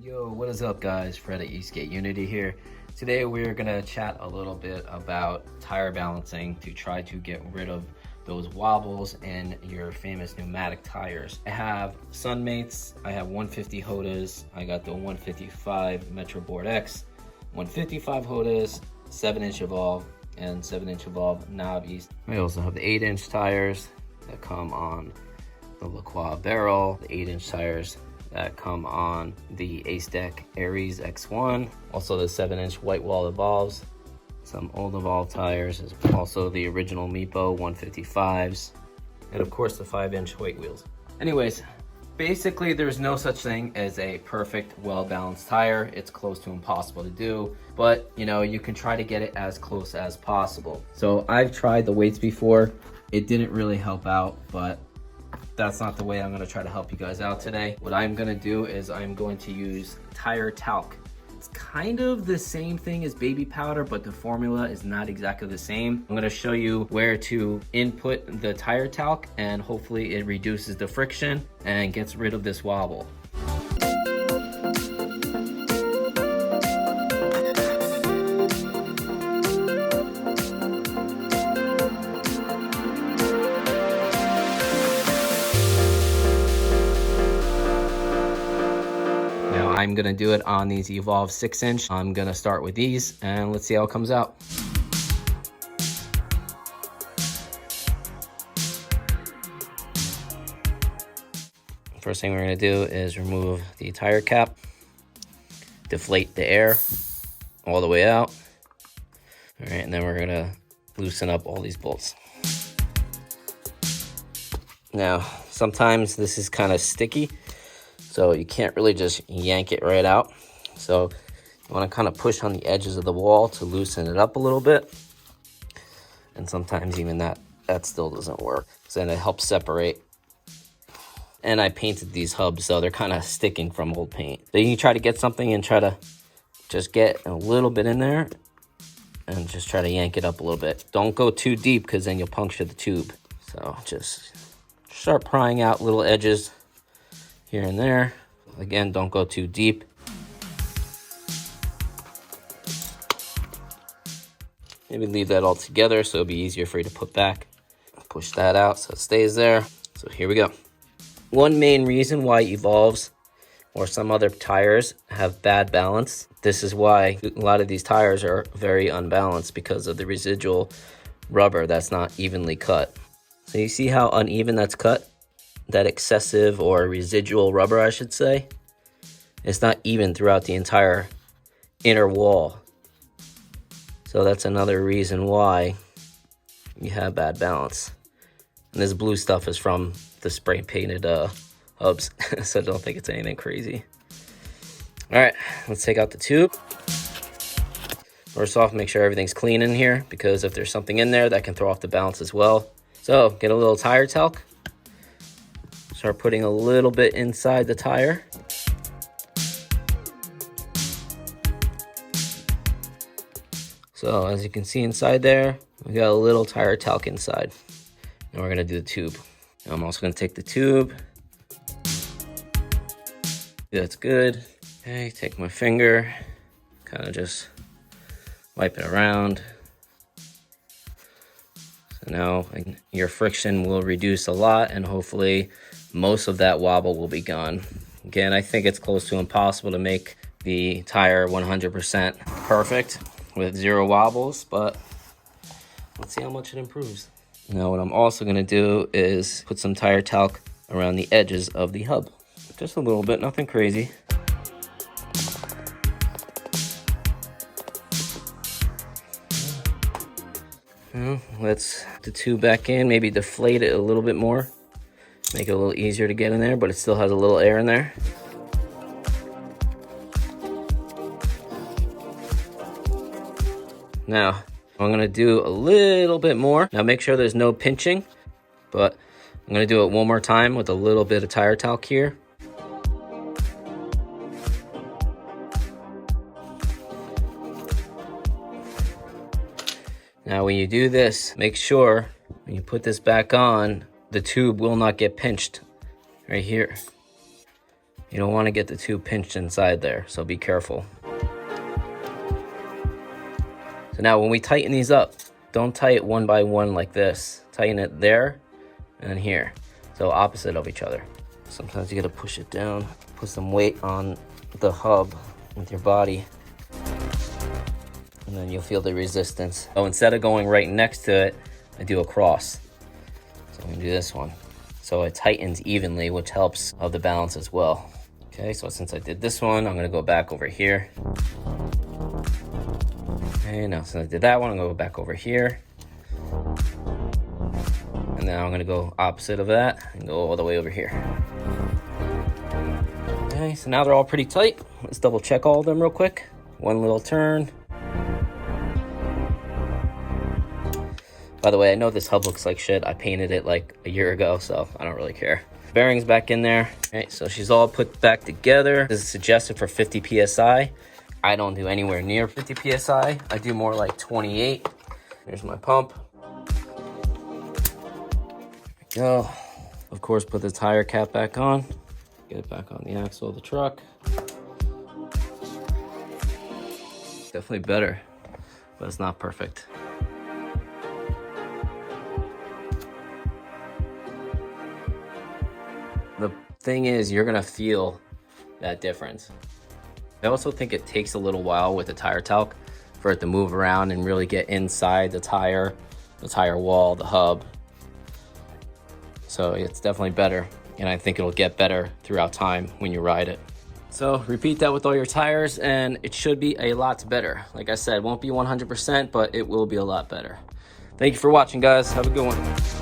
Yo, what is up guys? Fred at Eastgate Unity here. Today we're gonna chat a little bit about tire balancing to try to get rid of those wobbles in your famous pneumatic tires. I have Sunmates, I have 150 Hodas, I got the 155 Metro Board X, 155 Hodas, 7-inch Evolve, and 7-inch Evolve knobbies. I also have the 8-inch tires that come on the LaCroix barrel, the 8-inch tires that come on the Ace-Deck Aries X1, also the 7-inch white wall Evolves, some old Evolve tires, also the original meepo 155s, and of course the 5-inch weight wheels. Anyways, basically there's no such thing as a perfect, well-balanced tire. It's close to impossible to do, but you know, you can try to get it as close as possible. So I've tried the weights before. It didn't really help out, but that's not the way I'm going to try to help you guys out today. What I'm going to do is I'm going to use tire talc. It's kind of the same thing as baby powder, but the formula is not exactly the same. I'm going to show you where to input the tire talc, and hopefully it reduces the friction and gets rid of this wobble. I'm gonna do it on these Evolve 6-inch. I'm gonna start with these and let's see how it comes out. First thing we're gonna do is remove the tire cap, deflate the air all the way out. All right, and then we're gonna loosen up all these bolts. Now, sometimes this is kind of sticky, so you can't really just yank it right out. So you want to kind of push on the edges of the wall to loosen it up a little bit. And sometimes even that still doesn't work. So then it helps separate. And I painted these hubs, so they're kind of sticking from old paint. So you can try to get something and try to just get a little bit in there and just try to yank it up a little bit. Don't go too deep because then you'll puncture the tube. So just start prying out little edges here and there. Again, don't go too deep. Maybe leave that all together so it'll be easier for you to put back. Push that out so it stays there. So here we go. One main reason why Evolves or some other tires have bad balance, this is why a lot of these tires are very unbalanced, because of the residual rubber that's not evenly cut. So you see how uneven that's cut? That excessive or residual rubber, I should say, it's not even throughout the entire inner wall. So that's another reason why you have bad balance. And this blue stuff is from the spray painted hubs, so don't think it's anything crazy. All right, let's take out the tube. First off, make sure everything's clean in here, because if there's something in there, that can throw off the balance as well. So get a little tire talc. Start putting a little bit inside the tire. So as you can see inside there, we got a little tire talc inside. And we're gonna do the tube. I'm also gonna take the tube. That's good. Okay, take my finger, kind of just wipe it around. So now your friction will reduce a lot, and hopefully most of that wobble will be gone. Again, I think it's close to impossible to make the tire 100% perfect with 0 wobbles, but let's see how much it improves. Now what I'm also gonna do is put some tire talc around the edges of the hub. Just a little bit, nothing crazy. Now, let's put the tube back in, maybe deflate it a little bit more. Make it a little easier to get in there, but it still has a little air in there. Now, I'm gonna do a little bit more. Now make sure there's no pinching, but I'm gonna do it one more time with a little bit of tire talc here. Now when you do this, make sure when you put this back on, the tube will not get pinched right here. You don't want to get the tube pinched inside there, so be careful. So now when we tighten these up, don't tie it one by one like this. Tighten it there and here, so opposite of each other. Sometimes you gotta push it down, put some weight on the hub with your body, and then you'll feel the resistance. So instead of going right next to it, I do a cross. So I'm gonna do this one. So it tightens evenly, which helps of the balance as well. Okay, so since I did this one, I'm gonna go back over here. Okay, now since I did that one, I'm gonna go back over here. And now I'm gonna go opposite of that and go all the way over here. Okay, so now they're all pretty tight. Let's double check all of them real quick. One little turn. By the way, I know this hub looks like shit. I painted it like a year ago, so I don't really care. Bearings back in there. Okay, so she's all put back together. This is suggested for 50 PSI. I don't do anywhere near 50 PSI. I do more like 28. Here's my pump. There we go. Of course, put the tire cap back on. Get it back on the axle of the truck. Definitely better, but it's not perfect. The thing is, you're gonna feel that difference. I also think it takes a little while with the tire talc for it to move around and really get inside the tire wall, the hub. So it's definitely better, and I think it'll get better throughout time when you ride it. So repeat that with all your tires and it should be a lot better. Like I said, it won't be 100%, but it will be a lot better. Thank you for watching, guys. Have a good one.